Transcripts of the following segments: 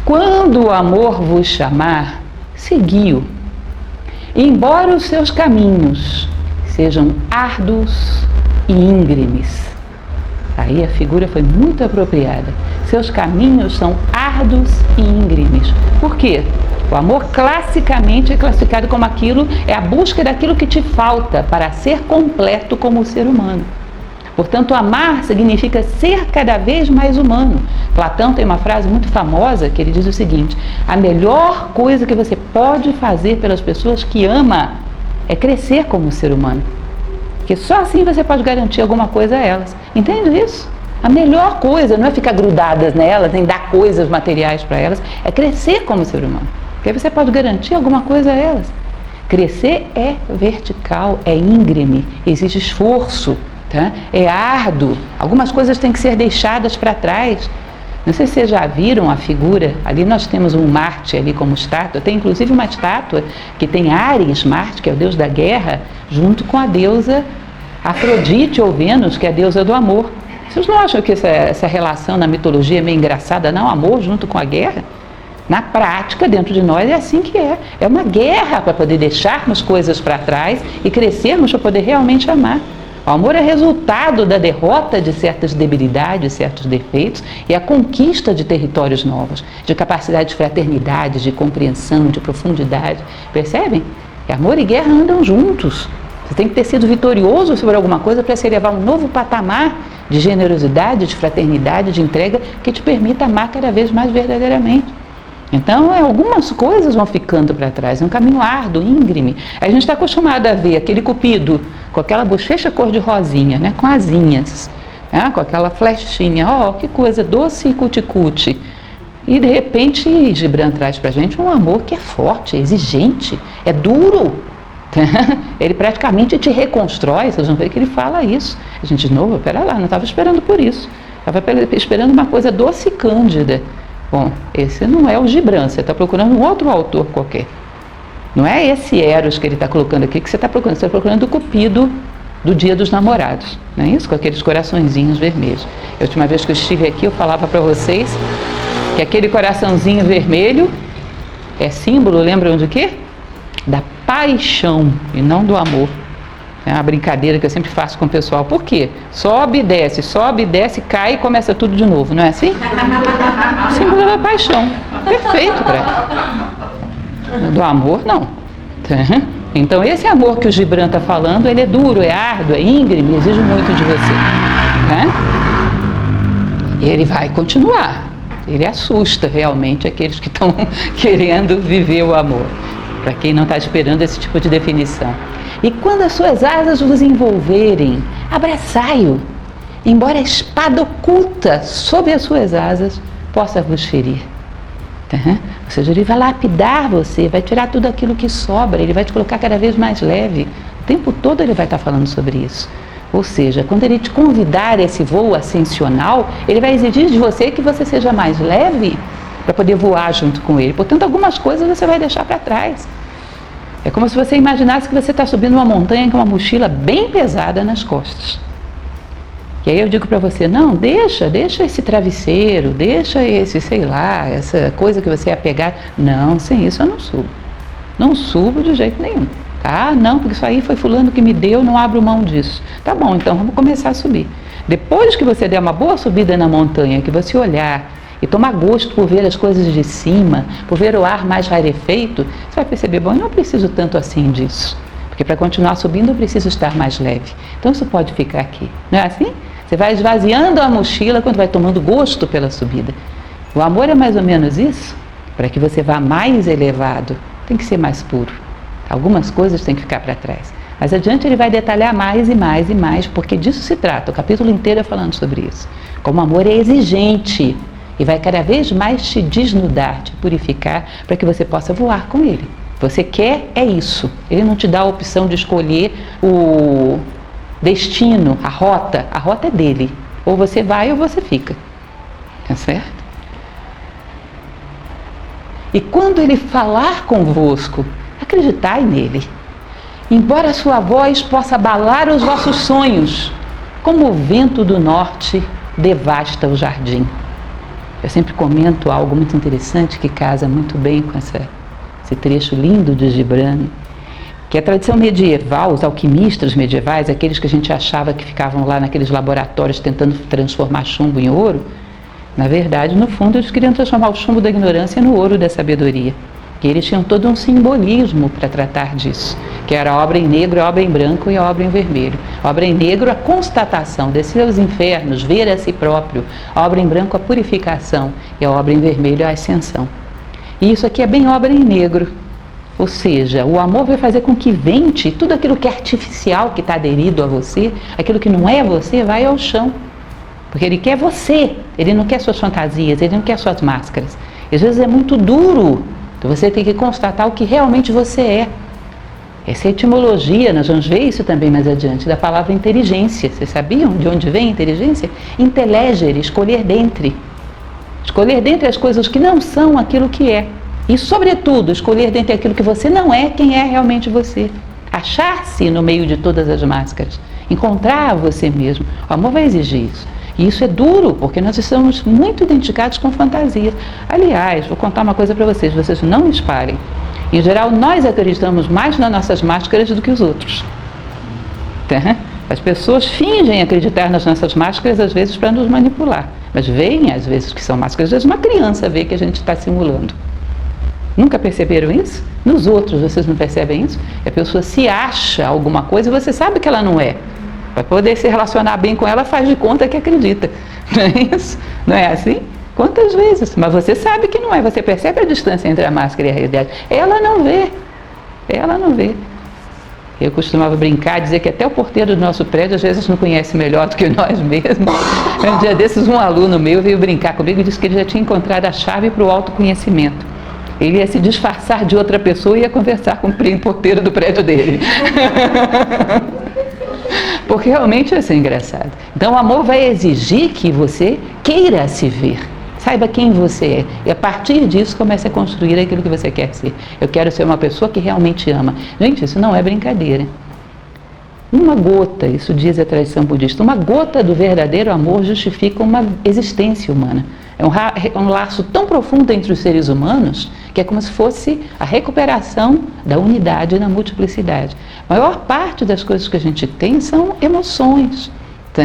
Quando o amor vos chamar, segui-o, embora os seus caminhos sejam árduos e íngremes. Aí a figura foi muito apropriada. Seus caminhos são árduos e íngremes. Por quê? O amor classicamente é classificado como aquilo, é a busca daquilo que te falta para ser completo como ser humano. Portanto, amar significa ser cada vez mais humano. Platão tem uma frase muito famosa que ele diz o seguinte: a melhor coisa que você pode fazer pelas pessoas que ama é crescer como ser humano. Porque só assim você pode garantir alguma coisa a elas. Entende isso? A melhor coisa não é ficar grudadas nelas, nem dar coisas materiais para elas, é crescer como ser humano. Porque aí você pode garantir alguma coisa a elas. Crescer é vertical, é íngreme, exige esforço, tá? É árduo. Algumas coisas têm que ser deixadas para trás. Não sei se vocês já viram a figura, ali nós temos um Marte ali como estátua, tem inclusive uma estátua que tem Ares, Marte, que é o deus da guerra, junto com a deusa Afrodite ou Vênus, que é a deusa do amor. Vocês não acham que essa relação na mitologia é meio engraçada, não? Amor junto com a guerra? Na prática, dentro de nós, é assim que é. É uma guerra para poder deixarmos coisas para trás e crescermos para poder realmente amar. O amor é resultado da derrota de certas debilidades, certos defeitos e a conquista de territórios novos, de capacidade de fraternidade, de compreensão, de profundidade. Percebem? E amor e guerra andam juntos. Você tem que ter sido vitorioso sobre alguma coisa para se elevar a um novo patamar de generosidade, de fraternidade, de entrega que te permita amar cada vez mais verdadeiramente. Então, algumas coisas vão ficando para trás, é um caminho árduo, íngreme. A gente está acostumado a ver aquele cupido com aquela bochecha cor de rosinha, né, com asinhas, né, com aquela flechinha, que coisa doce e cuticute. E de repente, Gibran traz para a gente um amor que é forte, é exigente, é duro. Ele praticamente te reconstrói, vocês vão ver que ele fala isso. A gente, de novo, pera lá, não estava esperando por isso. Estava esperando uma coisa doce e cândida. Bom, esse não é o Gibran, você está procurando um outro autor qualquer. Não é esse Eros que ele está colocando aqui que você está procurando o Cupido do Dia dos Namorados, não é isso? Com aqueles coraçõezinhos vermelhos. A última vez que eu estive aqui, eu falava para vocês que aquele coraçãozinho vermelho é símbolo, lembram de quê? Da paixão e não do amor. É uma brincadeira que eu sempre faço com o pessoal. Por quê? Sobe e desce, cai e começa tudo de novo, não é assim? O símbolo da paixão. Perfeito para do amor, não. Então esse amor que o Gibran está falando, ele é duro, é árduo, é íngreme, exige muito de você. Né? E ele vai continuar. Ele assusta realmente aqueles que estão querendo viver o amor. Para quem não está esperando esse tipo de definição. E quando as suas asas vos envolverem, abraçai-o, embora a espada oculta sob as suas asas possa vos ferir. Ou seja, ele vai lapidar você, vai tirar tudo aquilo que sobra, ele vai te colocar cada vez mais leve. O tempo todo ele vai estar falando sobre isso. Ou seja, quando ele te convidar a esse voo ascensional, ele vai exigir de você que você seja mais leve para poder voar junto com ele. Portanto, algumas coisas você vai deixar para trás. É como se você imaginasse que você está subindo uma montanha com uma mochila bem pesada nas costas. E aí eu digo para você, não, deixa esse travesseiro, deixa esse, sei lá, essa coisa que você ia pegar. Não, sem isso eu não subo. Não subo de jeito nenhum. Tá? Não, porque isso aí foi fulano que me deu, não abro mão disso. Tá bom, então vamos começar a subir. Depois que você der uma boa subida na montanha, que você olhar e tomar gosto por ver as coisas de cima, por ver o ar mais rarefeito, você vai perceber, bom, eu não preciso tanto assim disso, porque para continuar subindo eu preciso estar mais leve. Então isso pode ficar aqui, não é assim? Você vai esvaziando a mochila quando vai tomando gosto pela subida. O amor é mais ou menos isso, para que você vá mais elevado, tem que ser mais puro. Algumas coisas têm que ficar para trás. Mas adiante ele vai detalhar mais e mais e mais, porque disso se trata, o capítulo inteiro é falando sobre isso. Como o amor é exigente, e vai cada vez mais te desnudar, te purificar, para que você possa voar com ele. Você quer, é isso. Ele não te dá a opção de escolher o destino, a rota é dele. Ou você vai ou você fica. Tá certo? E quando ele falar convosco, acreditai nele. Embora a sua voz possa abalar os vossos sonhos, como o vento do norte devasta o jardim. Eu sempre comento algo muito interessante que casa muito bem com esse trecho lindo de Gibran, que a tradição medieval, os alquimistas medievais, aqueles que a gente achava que ficavam lá naqueles laboratórios tentando transformar chumbo em ouro, na verdade, no fundo, eles queriam transformar o chumbo da ignorância no ouro da sabedoria. Que eles tinham todo um simbolismo para tratar disso, que era a obra em negro, a obra em branco e a obra em vermelho. A obra em negro, a constatação, descer aos infernos, ver a si próprio. A obra em branco, a purificação. E a obra em vermelho, a ascensão. E isso aqui é bem obra em negro. Ou seja, o amor vai fazer com que vente tudo aquilo que é artificial, que está aderido a você, aquilo que não é você, vai ao chão. Porque ele quer você, ele não quer suas fantasias, ele não quer suas máscaras. E às vezes é muito duro. Então você tem que constatar o que realmente você é. Essa etimologia, nós vamos ver isso também mais adiante, da palavra inteligência. Vocês sabiam de onde vem a inteligência? Intelegere, escolher dentre. Escolher dentre as coisas que não são aquilo que é. E, sobretudo, escolher dentre aquilo que você não é, quem é realmente você. Achar-se no meio de todas as máscaras. Encontrar você mesmo. O amor vai exigir isso. E isso é duro, porque nós estamos muito identificados com fantasia. Aliás, vou contar uma coisa para vocês não espalhem. Em geral, nós acreditamos mais nas nossas máscaras do que os outros. Tá? As pessoas fingem acreditar nas nossas máscaras, às vezes, para nos manipular. Mas veem, às vezes, que são máscaras. Às vezes, uma criança vê que a gente está simulando. Nunca perceberam isso? Nos outros, vocês não percebem isso? A pessoa se acha alguma coisa e você sabe que ela não é. Para poder se relacionar bem com ela, faz de conta que acredita. Não é isso? Não é assim? Quantas vezes? Mas você sabe que não é. Você percebe a distância entre a máscara e a realidade. Ela não vê. Ela não vê. Eu costumava brincar, dizer que até o porteiro do nosso prédio às vezes não conhece melhor do que nós mesmos. Um dia desses, um aluno meu veio brincar comigo e disse que ele já tinha encontrado a chave para o autoconhecimento. Ele ia se disfarçar de outra pessoa e ia conversar com o porteiro do prédio dele. Porque realmente ia ser engraçado. Então o amor vai exigir que você queira se ver. Saiba quem você é. E a partir disso comece a construir aquilo que você quer ser. Eu quero ser uma pessoa que realmente ama. Gente, isso não é brincadeira. Uma gota, isso diz a tradição budista, uma gota do verdadeiro amor justifica uma existência humana. É um laço tão profundo entre os seres humanos que é como se fosse a recuperação da unidade na multiplicidade. A maior parte das coisas que a gente tem são emoções, tá?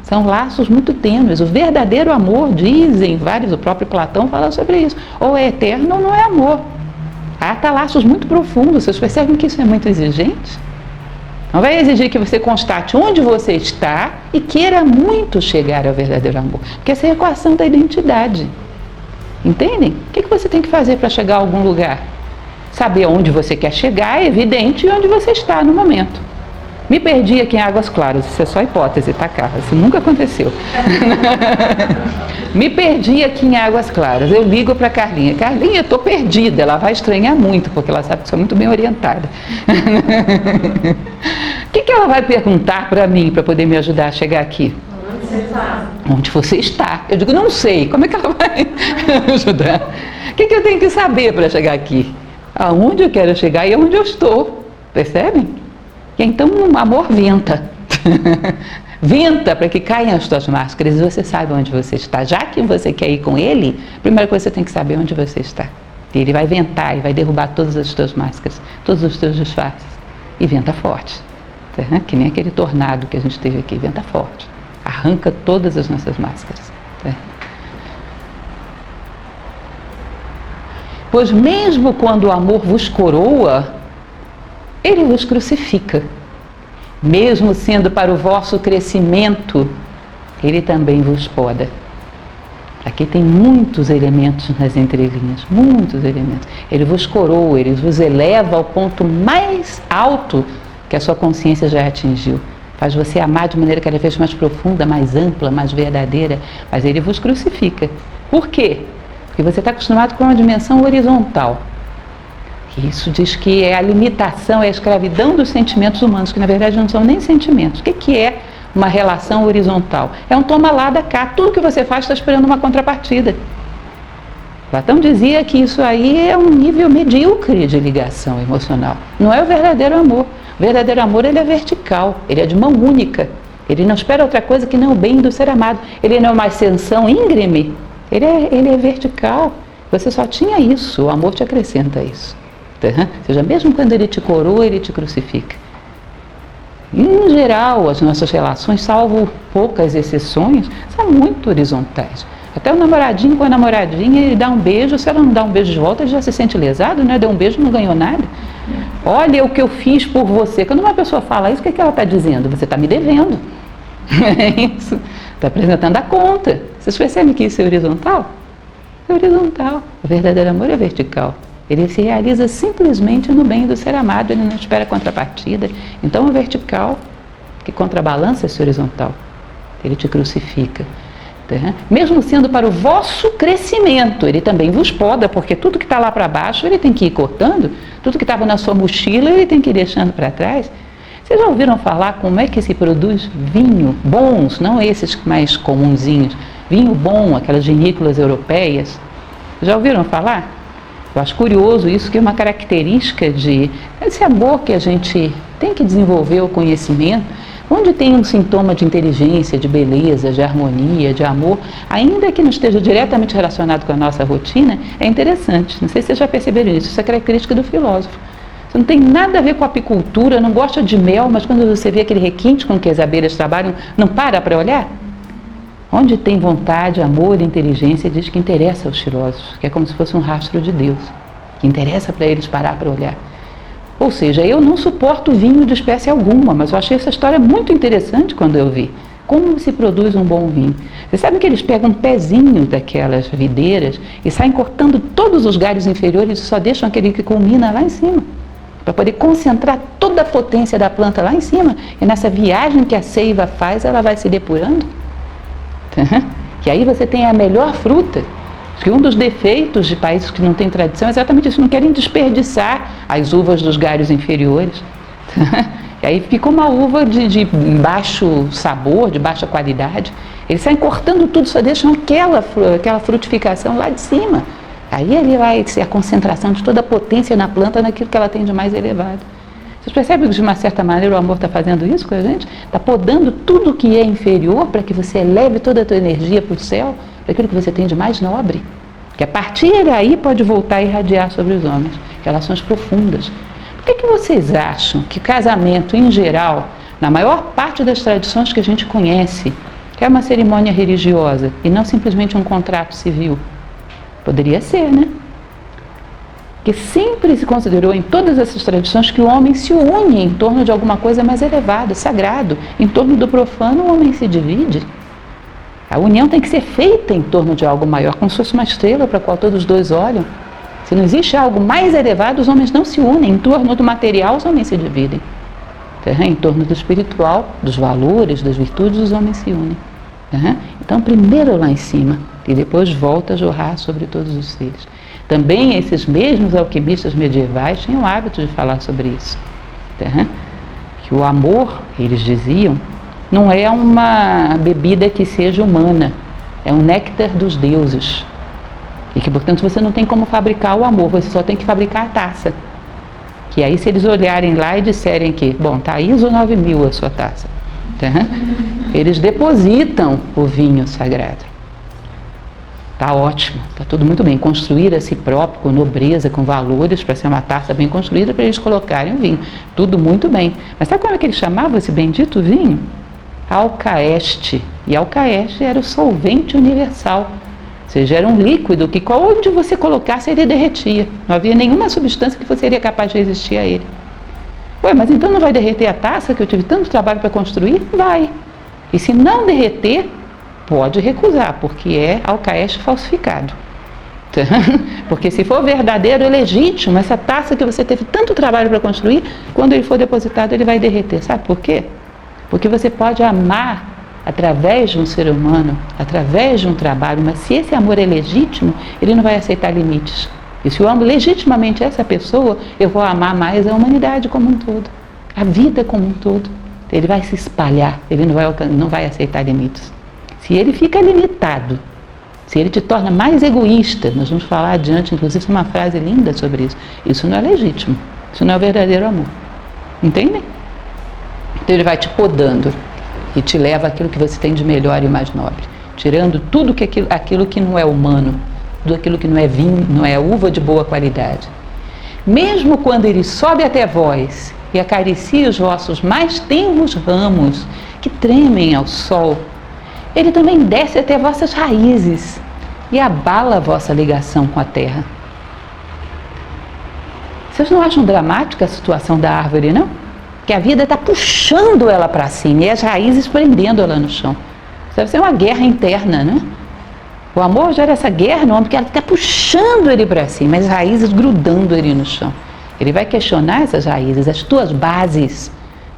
São laços muito tênues. O verdadeiro amor, dizem vários, o próprio Platão fala sobre isso, ou é eterno ou não é amor. Há laços muito profundos. Vocês percebem que isso é muito exigente? Não vai exigir que você constate onde você está e queira muito chegar ao verdadeiro amor. Porque essa é a equação da identidade. Entendem? O que você tem que fazer para chegar a algum lugar? Saber onde você quer chegar é evidente e onde você está no momento. Me perdi aqui em Águas Claras, isso é só hipótese, tá, Carla? Isso nunca aconteceu. Me perdi aqui em Águas Claras, eu ligo para Carlinha. Carlinha, eu estou perdida, ela vai estranhar muito, porque ela sabe que sou muito bem orientada. O que ela vai perguntar para mim, para poder me ajudar a chegar aqui? Onde você está? Onde você está? Eu digo, não sei, como é que ela vai me ajudar? O que eu tenho que saber para chegar aqui? Aonde eu quero chegar e aonde eu estou, percebem? E então o amor venta. Venta para que caiam as tuas máscaras e você saiba onde você está. Já que você quer ir com ele, a primeira coisa que você tem que saber onde você está. E ele vai ventar e vai derrubar todas as tuas máscaras, todos os teus disfarces. E venta forte. Tá? Que nem aquele tornado que a gente teve aqui, venta forte. Arranca todas as nossas máscaras. Tá? Pois mesmo quando o amor vos coroa, ele vos crucifica. Mesmo sendo para o vosso crescimento, ele também vos poda. Aqui tem muitos elementos nas entrelinhas, muitos elementos. Ele vos coroa, ele vos eleva ao ponto mais alto que a sua consciência já atingiu. Faz você amar de maneira cada vez mais profunda, mais ampla, mais verdadeira, mas ele vos crucifica. Por quê? Porque você está acostumado com uma dimensão horizontal. Isso diz que é a limitação, é a escravidão dos sentimentos humanos, que na verdade não são nem sentimentos. O que é uma relação horizontal? É um toma lá da cá, tudo que você faz está esperando uma contrapartida. Platão dizia que isso aí é um nível medíocre de ligação emocional. Não é o verdadeiro amor. O verdadeiro amor, ele é vertical, ele é de mão única. Ele não espera outra coisa que não o bem do ser amado. Ele não é uma ascensão íngreme, Ele é vertical. Você só tinha isso, o amor te acrescenta isso. Ou seja, mesmo quando ele te coroa, ele te crucifica. Em geral, as nossas relações, salvo poucas exceções, são muito horizontais. Até o namoradinho com a namoradinha, ele dá um beijo, se ela não dá um beijo de volta, ele já se sente lesado, né? Deu um beijo, não ganhou nada. Olha o que eu fiz por você. Quando uma pessoa fala isso, o que ela está dizendo? Você está me devendo. É isso. Está apresentando a conta. Vocês percebem que isso é horizontal? É horizontal. O verdadeiro amor é vertical. Ele se realiza simplesmente no bem do ser amado, ele não espera contrapartida. Então, o vertical, que contrabalança esse horizontal, ele te crucifica. Mesmo sendo para o vosso crescimento, ele também vos poda, porque tudo que está lá para baixo, ele tem que ir cortando, tudo que estava na sua mochila, ele tem que ir deixando para trás. Vocês já ouviram falar como é que se produz vinho bons, não esses mais comunzinhos, vinho bom, aquelas vinícolas europeias? Já ouviram falar? Eu acho curioso isso, que é uma característica desse amor que a gente tem que desenvolver, o conhecimento, onde tem um sintoma de inteligência, de beleza, de harmonia, de amor, ainda que não esteja diretamente relacionado com a nossa rotina, é interessante. Não sei se vocês já perceberam isso, isso é característica do filósofo. Isso não tem nada a ver com a apicultura, não gosta de mel, mas quando você vê aquele requinte com que as abelhas trabalham, não para olhar? Onde tem vontade, amor e inteligência, diz que interessa aos filósofos, que é como se fosse um rastro de Deus, que interessa para eles parar para olhar. Ou seja, eu não suporto vinho de espécie alguma, mas eu achei essa história muito interessante quando eu vi. Como se produz um bom vinho? Vocês sabem que eles pegam um pezinho daquelas videiras e saem cortando todos os galhos inferiores e só deixam aquele que culmina lá em cima, para poder concentrar toda a potência da planta lá em cima. E nessa viagem que a seiva faz, ela vai se depurando. Que aí você tem a melhor fruta. Que um dos defeitos de países que não têm tradição é exatamente isso, não querem desperdiçar as uvas dos galhos inferiores. E aí fica uma uva de baixo sabor, de baixa qualidade. Eles saem cortando tudo, só deixam aquela frutificação lá de cima. Aí ele vai ser a concentração de toda a potência na planta, naquilo que ela tem de mais elevado. Vocês percebem que de uma certa maneira o amor está fazendo isso com a gente? Está podando tudo que é inferior para que você eleve toda a tua energia para o céu, para aquilo que você tem de mais nobre. Que a partir daí pode voltar a irradiar sobre os homens. Relações profundas. Por que vocês acham que casamento, em geral, na maior parte das tradições que a gente conhece, é uma cerimônia religiosa e não simplesmente um contrato civil? Poderia ser, né? Porque sempre se considerou em todas essas tradições que o homem se une em torno de alguma coisa mais elevada, sagrado. Em torno do profano o homem se divide. A união tem que ser feita em torno de algo maior, como se fosse uma estrela para a qual todos os dois olham. Se não existe algo mais elevado, os homens não se unem. Em torno do material, os homens se dividem. Em torno do espiritual, dos valores, das virtudes, os homens se unem. Então, primeiro lá em cima, e depois volta a jorrar sobre todos os seres. Também esses mesmos alquimistas medievais tinham o hábito de falar sobre isso. Que o amor, eles diziam, não é uma bebida que seja humana, é um néctar dos deuses. E que, portanto, você não tem como fabricar o amor, você só tem que fabricar a taça. Que aí, se eles olharem lá e disserem que, bom, está ISO 9000 a sua taça, eles depositam o vinho sagrado. Está ótimo, está tudo muito bem. Construir a si próprio, com nobreza, com valores, para ser uma taça bem construída, para eles colocarem o vinho. Tudo muito bem. Mas sabe como é que eles chamavam esse bendito vinho? Alcaeste. E alcaeste era o solvente universal. Ou seja, era um líquido que onde você colocasse ele derretia. Não havia nenhuma substância que seria capaz de resistir a ele. Ué, mas então não vai derreter a taça que eu tive tanto trabalho para construir? Vai. E se não derreter, pode recusar, porque é alcaeste falsificado. Porque se for verdadeiro e legítimo, essa taça que você teve tanto trabalho para construir, quando ele for depositado, ele vai derreter. Sabe por quê? Porque você pode amar através de um ser humano, através de um trabalho, mas se esse amor é legítimo, ele não vai aceitar limites. E se eu amo legitimamente essa pessoa, eu vou amar mais a humanidade como um todo, a vida como um todo. Ele vai se espalhar, ele não vai aceitar limites. Se ele fica limitado, se ele te torna mais egoísta, nós vamos falar adiante, inclusive uma frase linda sobre isso, isso não é legítimo, isso não é o verdadeiro amor. Entendem? Então ele vai te podando e te leva àquilo que você tem de melhor e mais nobre. tirando tudo aquilo que não é humano, tudo aquilo que não é vinho, não é uva de boa qualidade. Mesmo quando ele sobe até vós e acaricia os vossos mais tenros ramos, que tremem ao sol, ele também desce até vossas raízes e abala a vossa ligação com a terra. Vocês não acham dramática a situação da árvore, não? Que a vida está puxando ela para cima e as raízes prendendo ela no chão. Isso deve ser uma guerra interna, né? O amor gera essa guerra no homem, porque ela está puxando ele para cima, as raízes grudando ele no chão. Ele vai questionar essas raízes, as tuas bases,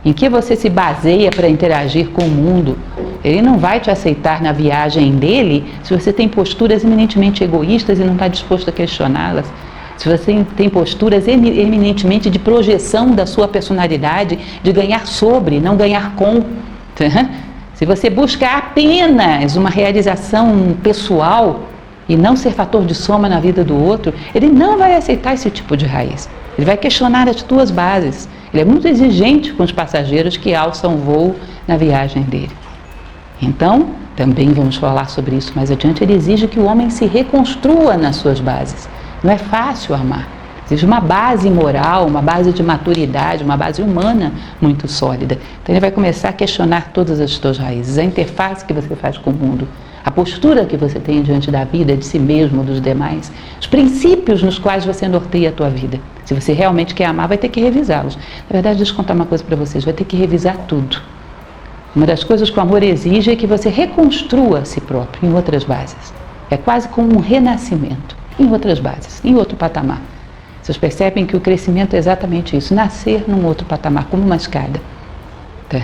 em que você se baseia para interagir com o mundo. Ele não vai te aceitar na viagem dele se você tem posturas eminentemente egoístas e não está disposto a questioná-las. Se você tem posturas eminentemente de projeção da sua personalidade, de ganhar sobre, não ganhar com. Se você busca apenas uma realização pessoal e não ser fator de soma na vida do outro, ele não vai aceitar esse tipo de raiz. Ele vai questionar as tuas bases. Ele é muito exigente com os passageiros que alçam voo na viagem dele. Então, também vamos falar sobre isso mais adiante, ele exige que o homem se reconstrua nas suas bases. Não é fácil amar. Exige uma base moral, uma base de maturidade, uma base humana muito sólida. Então ele vai começar a questionar todas as suas raízes, a interface que você faz com o mundo, a postura que você tem diante da vida, de si mesmo, dos demais, os princípios nos quais você norteia a tua vida. Se você realmente quer amar, vai ter que revisá-los. Na verdade, deixa eu contar uma coisa para vocês, vai ter que revisar tudo. Uma das coisas que o amor exige é que você reconstrua a si próprio em outras bases. É quase como um renascimento. Em outras bases, em outro patamar. Vocês percebem que o crescimento é exatamente isso, nascer num outro patamar, como uma escada. Tá?